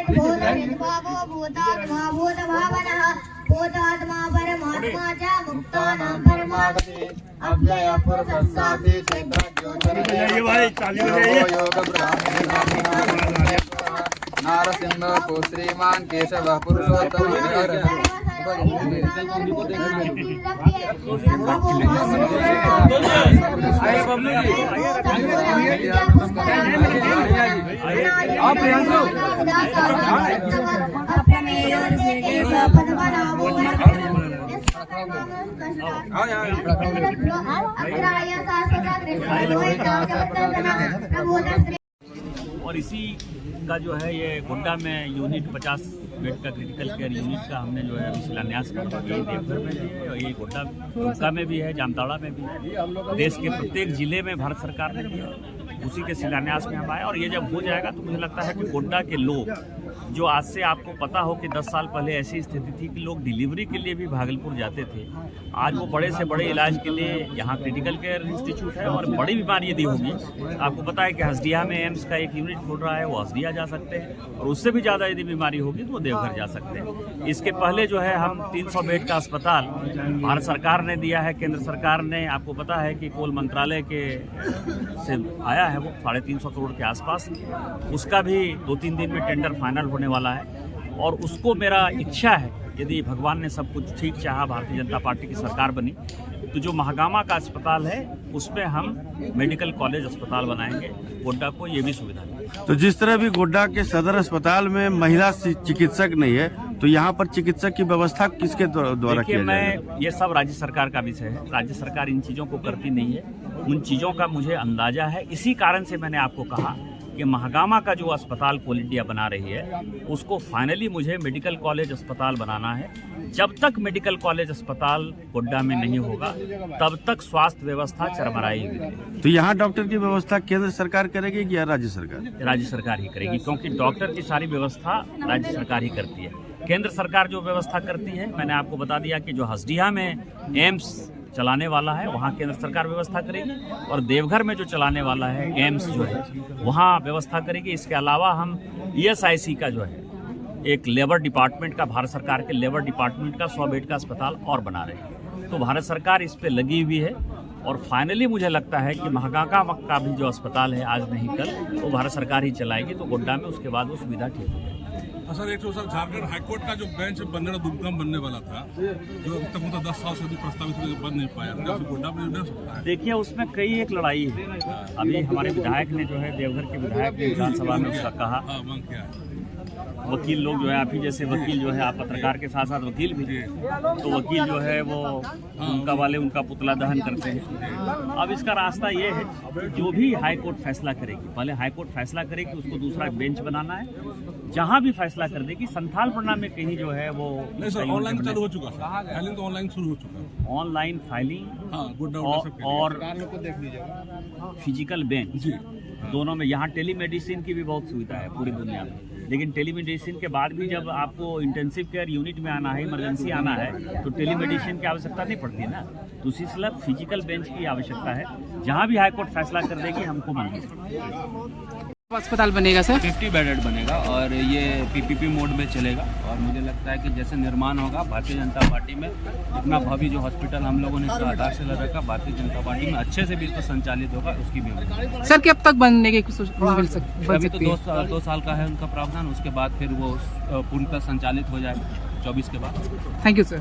भूतात्मा भूतभावनः भूतात्मा परमात्मा च मुक्तानां परमागति अव्यय पुरुषः साक्षी नारसिंह को श्रीमान केशव पुरुषोत्तम और इसी का जो है ये गोड्डा में यूनिट 50 बेड का क्रिटिकल केयर यूनिट का हमने जो है शिलान्यास किया। ये देवघर में भी है और ये गोड्डा में भी है, जामताड़ा में भी है। देश के प्रत्येक जिले में भारत सरकार ने दिया, उसी के शिलान्यास में हम आए। और ये जब हो जाएगा तो मुझे लगता है कि गोड्डा के लोग जो आज से आपको पता हो कि 10 साल पहले ऐसी स्थिति थी कि लोग डिलीवरी के लिए भी भागलपुर जाते थे, आज वो बड़े से बड़े इलाज के लिए यहाँ क्रिटिकल केयर इंस्टीट्यूट है। और बड़ी बीमारी यदि होगी, आपको पता है कि हसदिया में एम्स का एक यूनिट खुल रहा है, वो हसदिया जा सकते हैं। और उससे भी ज़्यादा यदि बीमारी होगी तो वो देवघर जा सकते हैं। इसके पहले जो है हम 300 बेड का अस्पताल भारत सरकार ने दिया है। केंद्र सरकार ने, आपको पता है कि कोल मंत्रालय के से आया है वो 350 करोड़ के आसपास, उसका भी 2-3 दिन में टेंडर फाइनल होने वाला है। और उसको मेरा इच्छा है, यदि भगवान ने सब कुछ ठीक चाहा, भारतीय जनता पार्टी की सरकार बनी, तो जो महागामा का अस्पताल है उसमें हम मेडिकल कॉलेज अस्पताल बनाएंगे। गोड्डा को ये भी सुविधा है। तो जिस तरह भी गोड्डा के सदर अस्पताल में महिला चिकित्सक नहीं है, तो यहाँ पर चिकित्सक की व्यवस्था किसके द्वारा किया जाएगा? ये सब राज्य सरकार का विषय है। राज्य सरकार इन चीज़ों को करती नहीं है, उन चीज़ों का मुझे अंदाजा है। इसी कारण से मैंने आपको कहा कि महागामा का जो अस्पताल कोल इंडिया बना रही है उसको फाइनली मुझे मेडिकल कॉलेज अस्पताल बनाना है। जब तक मेडिकल कॉलेज अस्पताल गोड्डा में नहीं होगा तब तक स्वास्थ्य व्यवस्था चरमराएगी। तो यहाँ डॉक्टर की व्यवस्था केंद्र सरकार करेगी या राज्य सरकार? राज्य सरकार ही करेगी, क्योंकि डॉक्टर की सारी व्यवस्था राज्य सरकार ही करती है। केंद्र सरकार जो व्यवस्था करती है, मैंने आपको बता दिया कि जो हसदिया में एम्स चलाने वाला है वहाँ केंद्र सरकार व्यवस्था करेगी, और देवघर में जो चलाने वाला है एम्स जो है वहाँ व्यवस्था करेगी। इसके अलावा हम ESIC का जो है एक लेबर डिपार्टमेंट का, भारत सरकार के लेबर डिपार्टमेंट का 100 बेड का अस्पताल और बना रहे हैं। तो भारत सरकार इस पे लगी हुई है। और फाइनली मुझे लगता है कि महागामा का भी जो अस्पताल है, आज नहीं कल, वो भारत सरकार ही चलाएगी। तो गोड्डा में उसके बाद वो सुविधा ठीक हो जाएगी। सर, एक सर झारखंड हाईकोर्ट का जो बेंच बनने दुमकम बनने वाला था, जो अब तक मतलब 10 साल से भी प्रस्तावित बन नहीं पाया, गोड्डा में नहीं सकता है। देखिए, उसमें कई एक लड़ाई है। अभी हमारे विधायक ने जो है, देवघर के विधायक ने विधानसभा में उसका कहा, वकील लोग जो है, आप ही जैसे वकील जो है, आप पत्रकार के साथ साथ वकील भी, तो वकील जो है वो उनका पुतला दहन करते हैं। अब इसका रास्ता ये है, जो भी हाई कोर्ट फैसला करेगी, पहले हाई कोर्ट फैसला करेगी, उसको दूसरा बेंच बनाना है। जहां भी फैसला कर देगी, संथाल प्रणाम में कहीं जो है वो ऑनलाइन चालू हो चुका है, फाइलिंग तो ऑनलाइन शुरू हो चुका है। ऑनलाइन फाइलिंग और फिजिकल बेंच दोनों में। यहाँ टेलीमेडिसिन की भी बहुत सुविधा है पूरी दुनिया में, लेकिन टेलीमेडिसिन के बाद भी जब आपको इंटेंसिव केयर यूनिट में आना है, इमरजेंसी आना है, तो टेलीमेडिसिन की आवश्यकता नहीं पड़ती ना। तो उसी से फिजिकल बेंच की आवश्यकता है। जहाँ भी हाईकोर्ट फैसला कर देगी, हमको मंजूर। अस्पताल बनेगा सर? 50 बेडेड बनेगा और ये PPP मोड में चलेगा। और मुझे लगता है कि जैसे निर्माण होगा, भारतीय जनता पार्टी में इतना भव्य जो हॉस्पिटल हम लोगों ने आधारशिला रखा, भारतीय जनता पार्टी में अच्छे से भी इसको संचालित होगा, उसकी भी होगी। सर, कब तक बनने की मिल सकती? अभी तो 2 साल का है उनका प्रावधान, उसके बाद फिर वो पूर्णतः संचालित हो जाएगा 24 के बाद। Thank you sir.